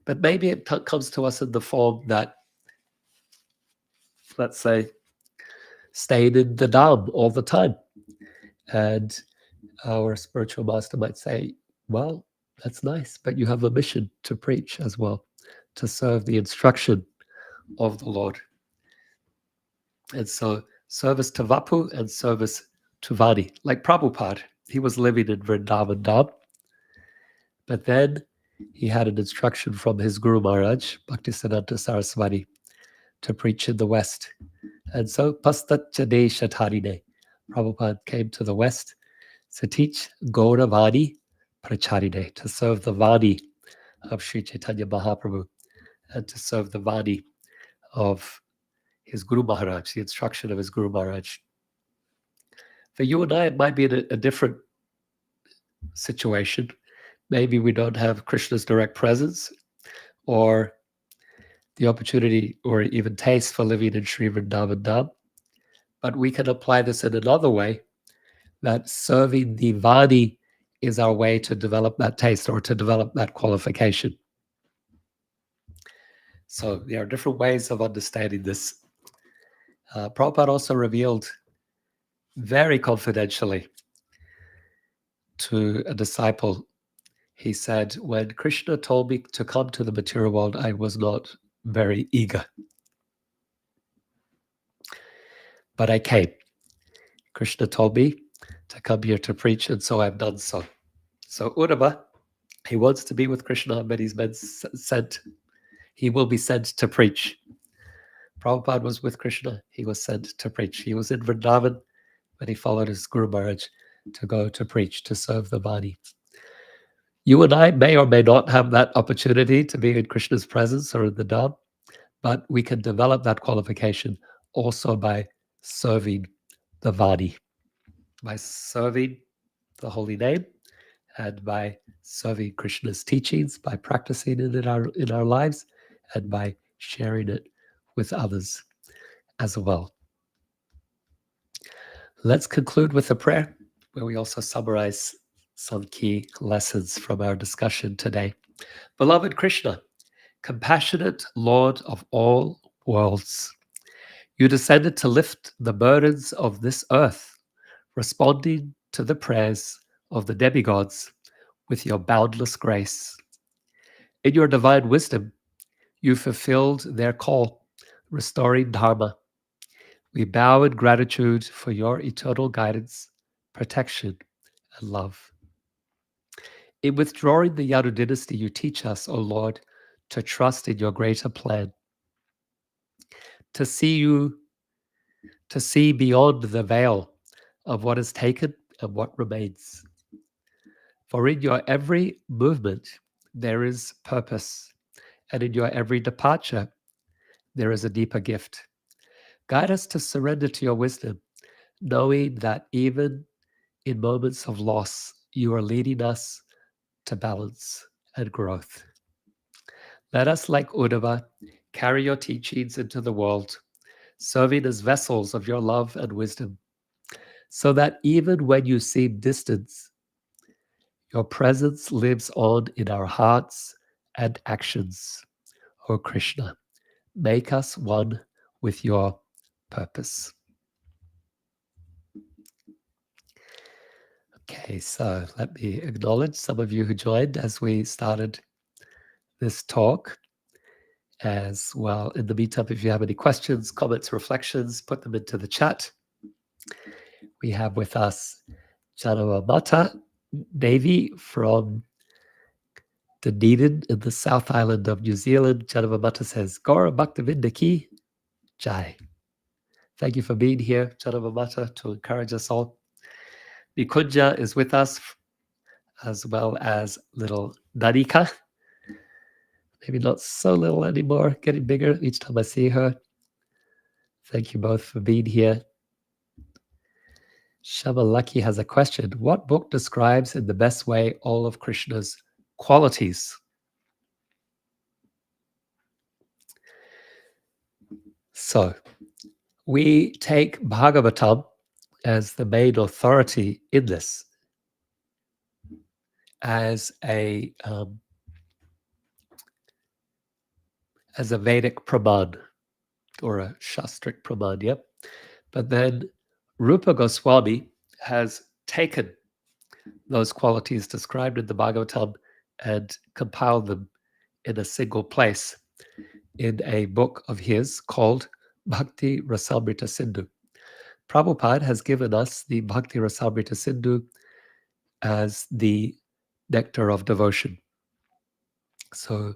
But maybe it comes to us in the form that, let's say, stayed in the Dham all the time. And our spiritual master might say, well, that's nice, but you have a mission to preach as well, to serve the instruction of the Lord. And so service to Vapu and service to Vani. Like Prabhupada, he was living in Vrindavan Dham, but then he had an instruction from his Guru Maharaj, Bhaktisiddhanta Saraswati, to preach in the West. And so Pastat Jade Shatarine, Prabhupada came to the West to teach Gaura Vani Pracharine, to serve the Vani of Sri Chaitanya Mahaprabhu, and to serve the Vani of his Guru Maharaj, the instruction of his Guru Maharaj. For you and I, it might be a different situation. Maybe we don't have Krishna's direct presence or the opportunity or even taste for living in Sri Vrindavan Dham, but we can apply this in another way, that serving the Vani is our way to develop that taste or to develop that qualification. So there are different ways of understanding this. Prabhupada also revealed very confidentially to a disciple, he said, when Krishna told me to come to the material world, I was not very eager. But I came. Krishna told me to come here to preach, and so I've done so. So Uddhava, he wants to be with Krishna, but he's been sent. He will be sent to preach. Prabhupada was with Krishna. He was sent to preach. He was in Vrindavan, but he followed his Guru Maharaj to go to preach, to serve the body. You and I may or may not have that opportunity to be in Krishna's presence or in the Dham, but we can develop that qualification also by serving the Vani, by serving the holy name, and by serving Krishna's teachings, by practicing it in our lives, and by sharing it with others as well. Let's conclude with a prayer where we also summarize some key lessons from our discussion today. Beloved Krishna, compassionate Lord of all worlds, you descended to lift the burdens of this earth, responding to the prayers of the demigods with your boundless grace. In your divine wisdom, you fulfilled their call, restoring Dharma. We bow in gratitude for your eternal guidance, protection, and love. In withdrawing the Yadu dynasty, you teach us, O Lord, to trust in your greater plan, to see beyond the veil of what is taken and what remains. For in your every movement, there is purpose, and in your every departure, there is a deeper gift. Guide us to surrender to your wisdom, knowing that even in moments of loss, you are leading us to balance and growth. Let us, like Uddhava, carry your teachings into the world, serving as vessels of your love and wisdom, so that even when you seem distant, your presence lives on in our hearts and actions. O Krishna, make us one with your purpose. Okay, so let me acknowledge some of you who joined as we started this talk. As well, in the meantime, if you have any questions, comments, reflections, put them into the chat. We have with us Janamata Devi from Dunedin in the South Island of New Zealand. Janamata says, Gaura Bhaktivinoda Ki Jai. Thank you for being here, Janamata, to encourage us all. Nikunja is with us, as well as little Danika. Maybe not so little anymore, getting bigger each time I see her. Thank you both for being here. Shabalaki has a question. What book describes in the best way all of Krishna's qualities? So, we take Bhagavatam as the main authority in this, as a Vedic Praman or a Shastric Praman, yep. But then Rupa Goswami has taken those qualities described in the Bhagavatam and compiled them in a single place in a book of his called Bhakti Rasamrita Sindhu. Prabhupada has given us the Bhakti Rasamrita Sindhu as the nectar of devotion. So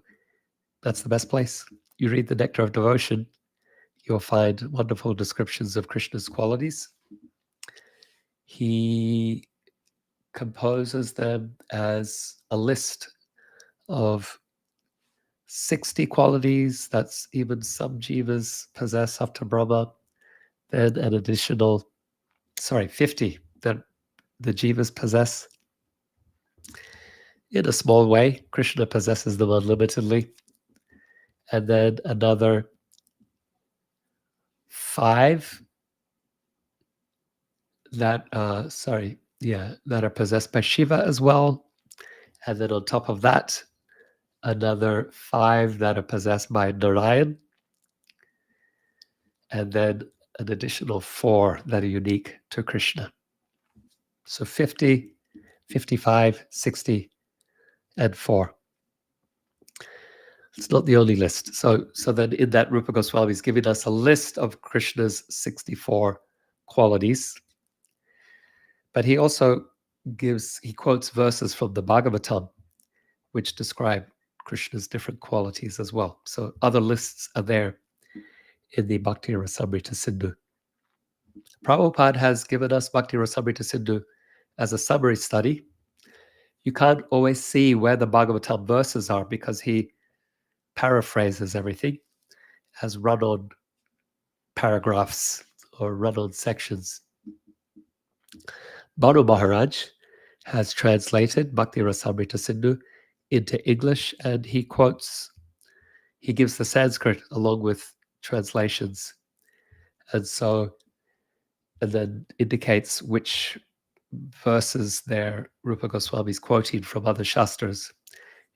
that's the best place. You read the nectar of devotion, you'll find wonderful descriptions of Krishna's qualities. He composes them as a list of 60 qualities. That's even some jivas possess after Brahma. Then an additional, 50 that the jivas possess. in a small way. Krishna possesses them unlimitedly. And then another 5 that, that are possessed by Shiva as well. And then on top of that, another 5 that are possessed by Narayan. And then an additional 4 that are unique to Krishna. So 50, 55, 60, and 4. It's not the only list. So then in that, Rupa Goswami is giving us a list of Krishna's 64 qualities. But he also he quotes verses from the Bhagavatam, which describe Krishna's different qualities as well. So other lists are there in the Bhakti Rasamrita Sindhu. Prabhupada has given us Bhakti Rasamrita Sindhu as a summary study. You can't always see where the Bhagavatam verses are because he paraphrases everything as run-on paragraphs or run-on sections. Banu Maharaj has translated Bhakti Rasamrita Sindhu into English, and he gives the Sanskrit along with translations. And then indicates which verses there Rupa Goswami is quoting from other Shastras,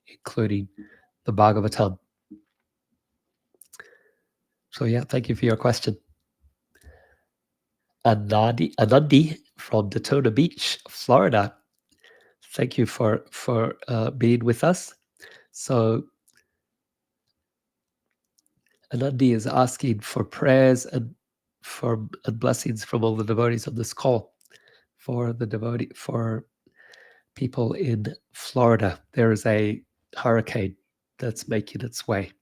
including the Bhagavatam. So yeah, thank you for your question. Anandi from Daytona Beach, Florida. Thank you for being with us. So Anandi is asking for prayers and blessings from all the devotees on this call for people in Florida. There is a hurricane that's making its way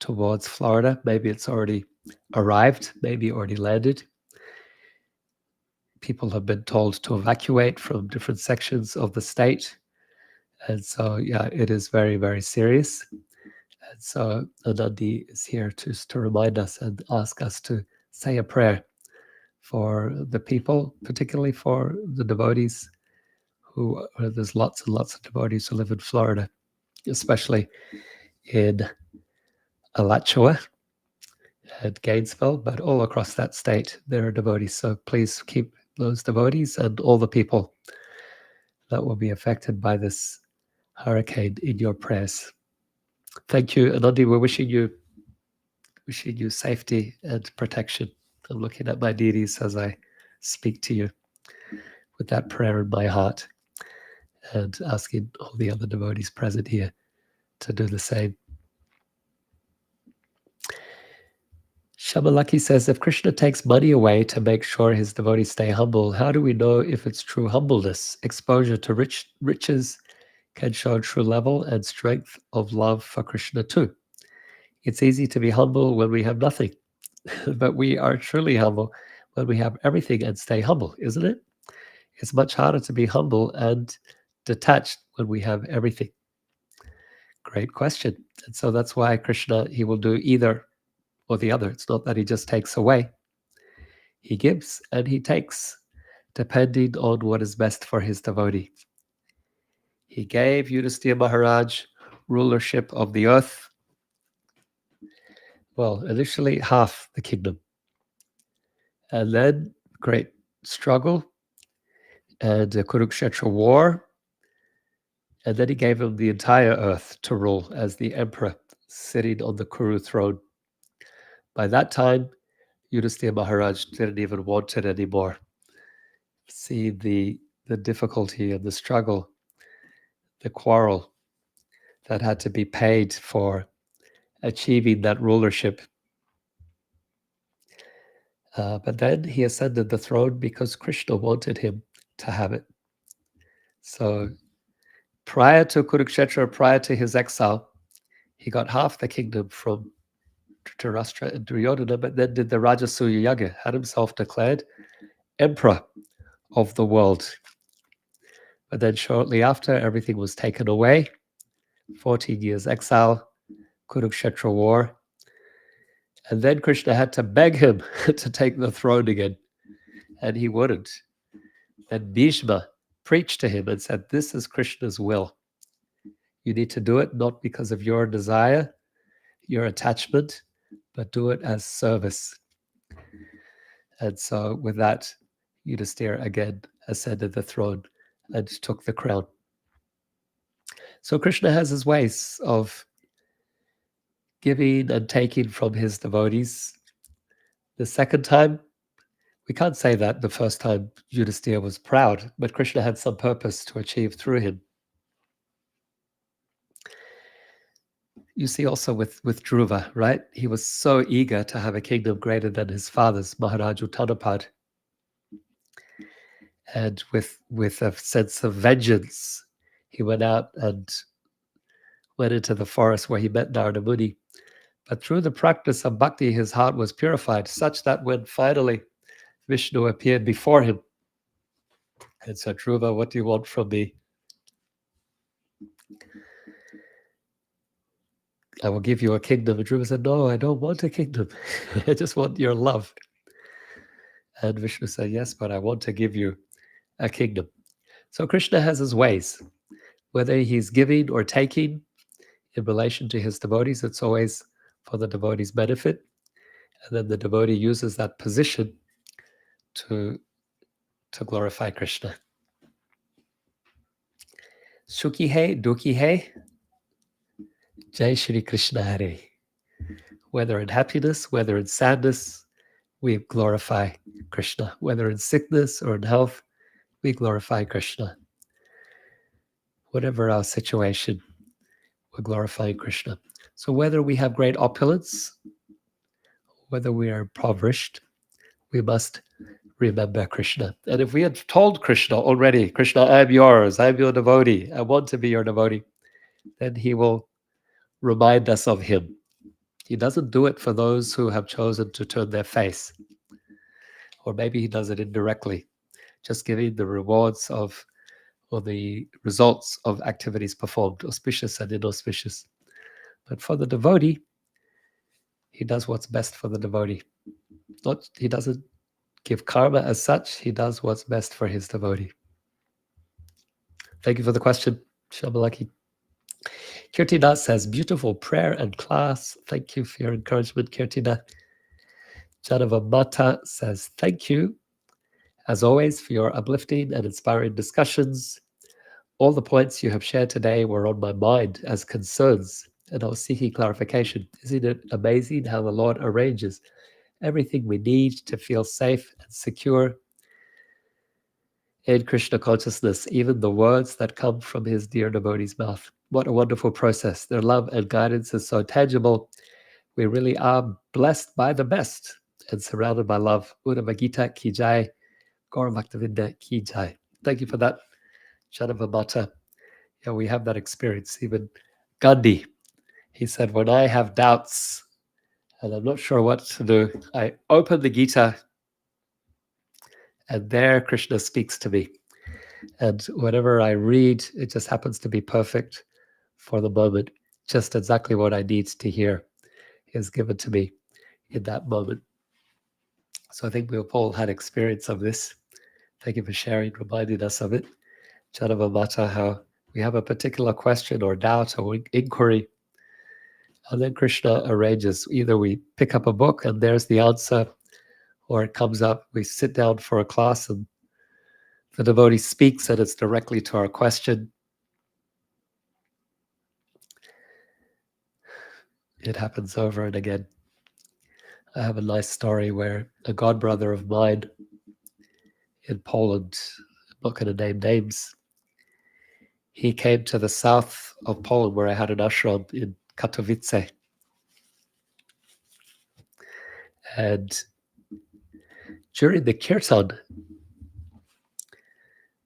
towards Florida. Maybe it's already arrived, maybe already landed. People have been told to evacuate from different sections of the state. And so, yeah, it is very, very serious. And so Anandi is here to remind us and ask us to say a prayer for the people, particularly for the devotees there's lots and lots of devotees who live in Florida, especially in Alachua and Gainesville, but all across that state there are devotees. So please keep those devotees and all the people that will be affected by this hurricane in your prayers. Thank you, Anandi. We're wishing you safety and protection. I'm looking at my deities as I speak to you with that prayer in my heart and asking all the other devotees present here to do the same. Shamalaki says, if Krishna takes money away to make sure his devotees stay humble, how do we know if it's true humbleness? Exposure to riches can show true level and strength of love for Krishna too. It's easy to be humble when we have nothing, but we are truly humble when we have everything and stay humble, isn't it? It's much harder to be humble and detached when we have everything. Great question. And so that's why Krishna, he will do either or the other. It's not that he just takes away. He gives and he takes, depending on what is best for his devotee. He gave Yudhisthira Maharaj rulership of the earth. Well, initially half the kingdom. And then great struggle and a Kurukshetra war. And then he gave him the entire earth to rule as the emperor sitting on the Kuru throne. By that time, Yudhisthira Maharaj didn't even want it anymore. See the difficulty and the struggle, the quarrel that had to be paid for achieving that rulership. But then he ascended the throne because Krishna wanted him to have it. So prior to Kurukshetra, prior to his exile, he got half the kingdom from Dhritarashtra and Duryodhana, but then did the Rajasuya Yaga, had himself declared emperor of the world. But then shortly after, everything was taken away. 14 years exile, Kurukshetra war. And then Krishna had to beg him to take the throne again. And he wouldn't. Then Bhishma preached to him and said, this is Krishna's will. You need to do it not because of your desire, your attachment, but do it as service. And so with that, Yudhisthira again ascended the throne and took the crown. So Krishna has his ways of giving and taking from his devotees. The second time, we can't say that the first time Yudhisthira was proud, but Krishna had some purpose to achieve through him. You see also with Dhruva, right? He was so eager to have a kingdom greater than his father's, Maharaj Uttanapad. And with a sense of vengeance, he went out and went into the forest where he met Narada Muni. But through the practice of bhakti, his heart was purified, such that when finally Vishnu appeared before him and said, Dhruva, what do you want from me? I will give you a kingdom. And Dhruva said, no, I don't want a kingdom. I just want your love. And Vishnu said, yes, but I want to give you a kingdom. So Krishna has his ways. Whether he's giving or taking in relation to his devotees, it's always for the devotee's benefit. And then the devotee uses that position to glorify Krishna. Sukhi hai, dukhi hai, Jai Shri Krishna Hare. Whether in happiness, whether in sadness, we glorify Krishna. Whether in sickness or in health, we glorify Krishna. Whatever our situation, we're glorifying Krishna. So whether we have great opulence, whether we are impoverished, we must remember Krishna. And if we had told Krishna already, Krishna, I'm yours, I'm your devotee, I want to be your devotee, then he will remind us of him. He doesn't do it for those who have chosen to turn their face. Or maybe he does it indirectly, just giving the rewards of, or the results of activities performed, auspicious and inauspicious. But for the devotee, he does what's best for the devotee. He doesn't give karma as such, he does what's best for his devotee. Thank you for the question, Shamalaki. Kirtina says, beautiful prayer and class. Thank you for your encouragement, Kirtina. Janava Mata says, thank you, as always, for your uplifting and inspiring discussions. All the points you have shared today were on my mind as concerns, and I was seeking clarification. Isn't it amazing how the Lord arranges everything we need to feel safe and secure in Krishna consciousness, even the words that come from his dear devotee's mouth? What a wonderful process. Their love and guidance is so tangible. We really are blessed by the best and surrounded by love. Uddhava Gita Ki Jai, Gaura Bhaktivinda Ki Jai. Thank you for that, Janava Mata. Yeah, we have that experience. Even Gandhi, he said, when I have doubts and I'm not sure what to do, I open the Gita and there Krishna speaks to me. And whatever I read, it just happens to be perfect for the moment. Just exactly what I need to hear is given to me in that moment. So I think we've all had experience of this. Thank you for sharing, reminding us of it. Janava Mata, how we have a particular question or doubt or inquiry, and then Krishna arranges. Either we pick up a book and there's the answer, or it comes up, we sit down for a class and the devotee speaks and it's directly to our question. It happens over and again. I have a nice story where a godbrother of mine in Poland, I'm not going to name names, he came to the south of Poland where I had an ashram in Katowice. And during the kirtan,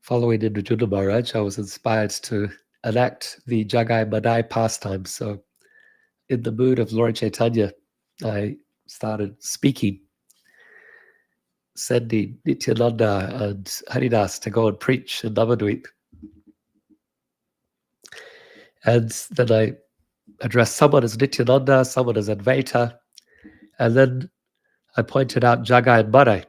following Indra Maharaj, I was inspired to enact the Jagai Madai pastime. So in the mood of Lord Chaitanya, I started speaking, sending Nityananda and Haridas to go and preach in Navadvip. And then I addressed someone as Nityananda, someone as Advaita, and then I pointed out Jagai and Madai.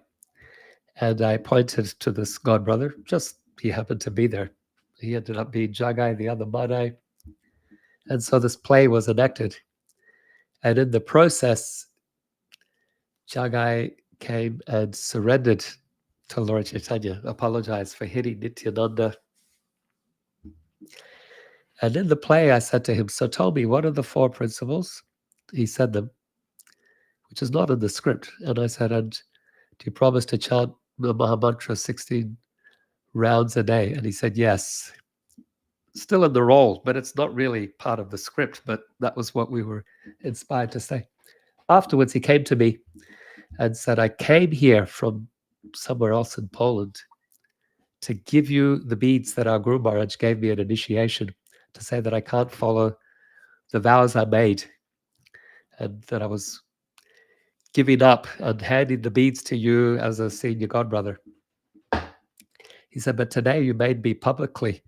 And I pointed to this godbrother, just he happened to be there. He ended up being Jagai, the other Madai. And so this play was enacted. And in the process, Jagai came and surrendered to Lord Chaitanya, apologized for hitting Nityananda. And in the play, I said to him, so tell me, what are the 4 principles? He said them, which is not in the script. And I said, and do you promise to chant the Mahamantra 16 rounds a day? And he said, yes. Still in the role, but it's not really part of the script, but that was what we were inspired to say. Afterwards, he came to me and said, I came here from somewhere else in Poland to give you the beads that our Guru Maharaj gave me at initiation, to say that I can't follow the vows I made, and that I was giving up and handing the beads to you as a senior godbrother. He said, but today you made me publicly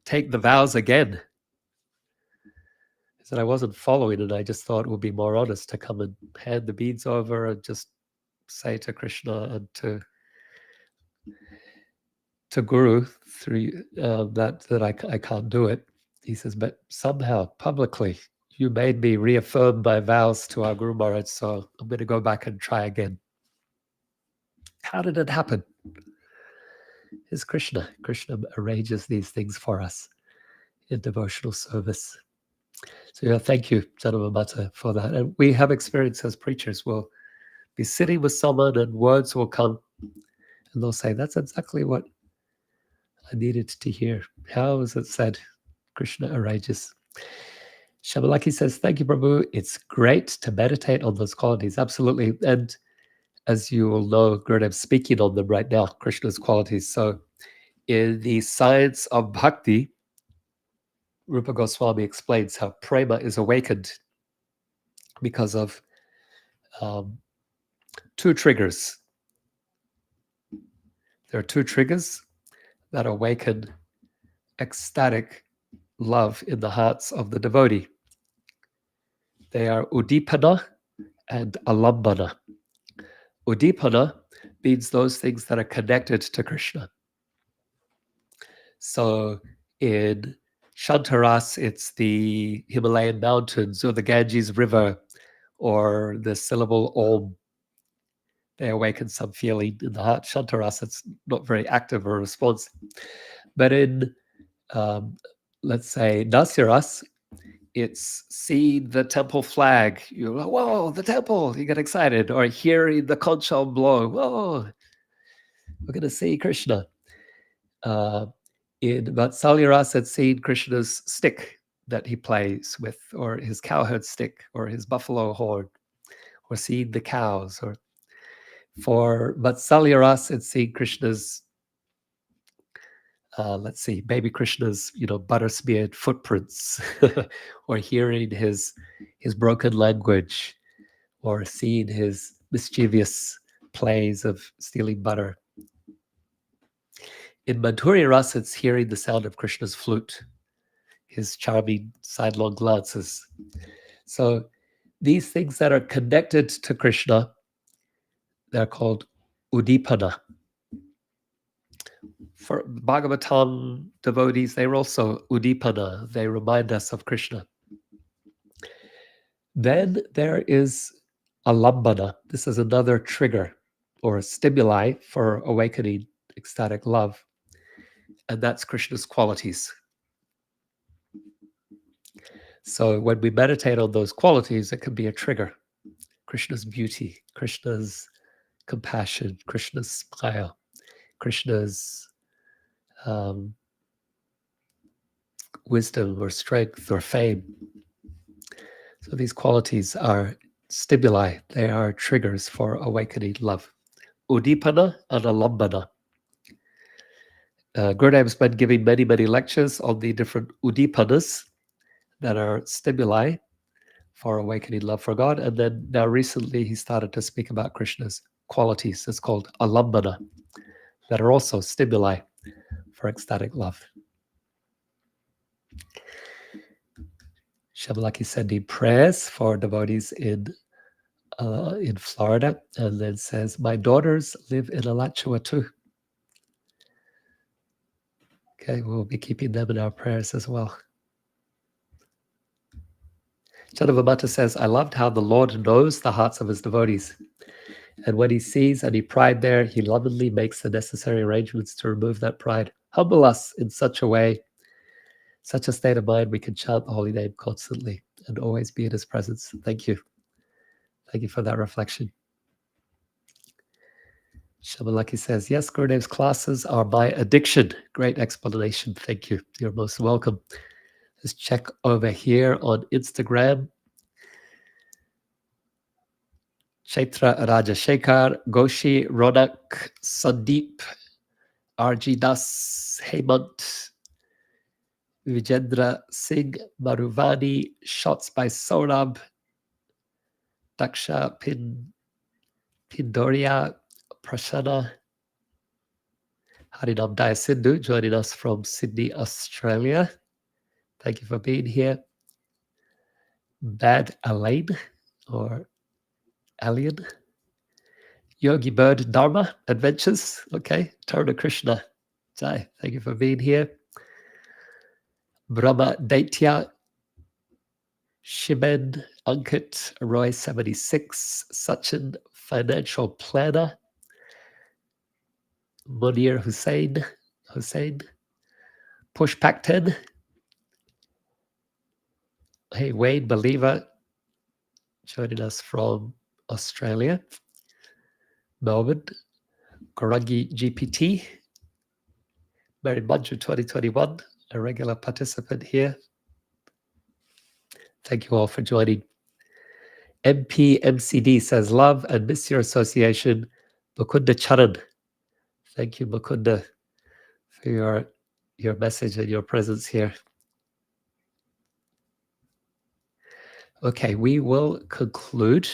take the vows again. He said, I wasn't following it. I just thought it would be more honest to come and hand the beads over and just say to Krishna and to Guru through that I can't do it. He says, but somehow publicly you made me reaffirm my vows to our Guru Maharaj, so I'm going to go back and try again. How did it happen? It's Krishna. Krishna arranges these things for us in devotional service. So thank you, Janama Mata, for that. And we have experience as preachers. We'll be sitting with someone and words will come and they'll say, that's exactly what I needed to hear. How is it said? Krishna arranges. Shamalaki says, thank you, Prabhu. It's great to meditate on those qualities. Absolutely. And as you will know, Gurudev's speaking on them right now, Krishna's qualities. So in the science of bhakti, Rupa Goswami explains how prema is awakened because of 2 triggers. There are 2 triggers that awaken ecstatic love in the hearts of the devotee. They are udipana and alambana. Udipana means those things that are connected to Krishna. So in Shantaras, it's the Himalayan mountains or the Ganges River or the syllable Om. They awaken some feeling in the heart. Shantaras, it's not very active or responsive. But in, let's say, Nasiras, it's seeing the temple flag. You're like, whoa, the temple. You get excited. Or hearing the conch shell blow. Whoa, we're going to see Krishna. In Vatsalyaras, it's seeing Krishna's stick that he plays with, or his cowherd stick, or his buffalo horn, or seeing the cows. Or for Vatsalyaras, it's seeing Krishna's, baby Krishna's, butter smeared footprints, or hearing his broken language, or seeing his mischievous plays of stealing butter. In Madhurya Rasa, it's hearing the sound of Krishna's flute, his charming sidelong glances. So these things that are connected to Krishna, they're called udipana. For Bhagavatam devotees, they're also udipana. They remind us of Krishna. Then there is alambana. This is another trigger or a stimuli for awakening ecstatic love. And that's Krishna's qualities. So when we meditate on those qualities, it can be a trigger. Krishna's beauty, Krishna's compassion, Krishna's smile, Krishna's wisdom or strength or fame. So these qualities are stimuli. They are triggers for awakening love. Udipana and alambana. Gurudev's been giving many, many lectures on the different udipanas that are stimuli for awakening love for God. And then now recently he started to speak about Krishna's qualities. It's called alambana, that are also stimuli for ecstatic love. Shamalaki sending prayers for devotees in Florida, and then says, my daughters live in Alachua too. Okay, we'll be keeping them in our prayers as well. Chanavamata says, I loved how the Lord knows the hearts of his devotees. And when he sees any pride there, he lovingly makes the necessary arrangements to remove that pride. Humble us in such a way, such a state of mind, we can chant the holy name constantly and always be in his presence. Thank you. Thank you for that reflection. Shamalaki says, yes, Gurudev's classes are my addiction. Great explanation. Thank you. You're most welcome. Let's check over here on Instagram. Chaitra Rajashekar, Goshi, Ronak, Sandeep, RG Das, Hemant, Vijendra Singh, Maruvani, Shots by Saurabh, Daksha Pindoria, Prasanna, Harinam Dayasindhu joining us from Sydney, Australia. Thank you for being here. Bad Alain or Alien. Yogi Bird Dharma Adventures. Okay. Taruna Krishna. Jai. Thank you for being here. Brahma Daitya. Shiben Ankit Roy 76. Sachin Financial Planner. Munir Hussein. Pushpak 10. Hey, Wayne Believer joining us from Australia. Melbourne. Gorangi GPT. Mary Manju 2021, a regular participant here. Thank you all for joining. MPMCD says, love and miss your association. Mukunda Charan. Thank you, Mukunda, for your message and your presence here. Okay, we will conclude.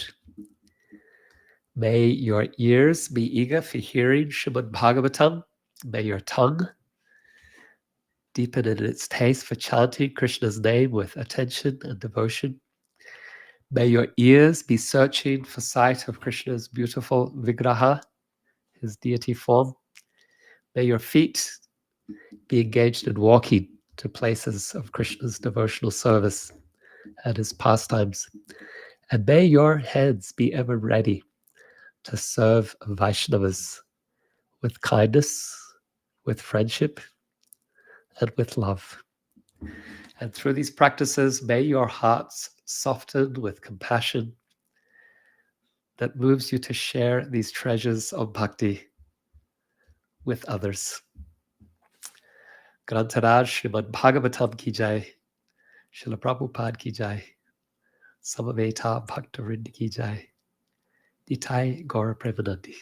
May your ears be eager for hearing Srimad Bhagavatam. May your tongue deepen in its taste for chanting Krishna's name with attention and devotion. May your ears be searching for sight of Krishna's beautiful Vigraha, his deity form. May your feet be engaged in walking to places of Krishna's devotional service and his pastimes. And may your hands be ever ready to serve Vaishnavas with kindness, with friendship, and with love. And through these practices, may your hearts soften with compassion that moves you to share these treasures of bhakti with others. Grantaraj Srimad Bhagavatam ki jai, Srila Prabhupada ki jai, Samaveta Bhaktivinoda ki jai, Nitai Gaura Premanandi.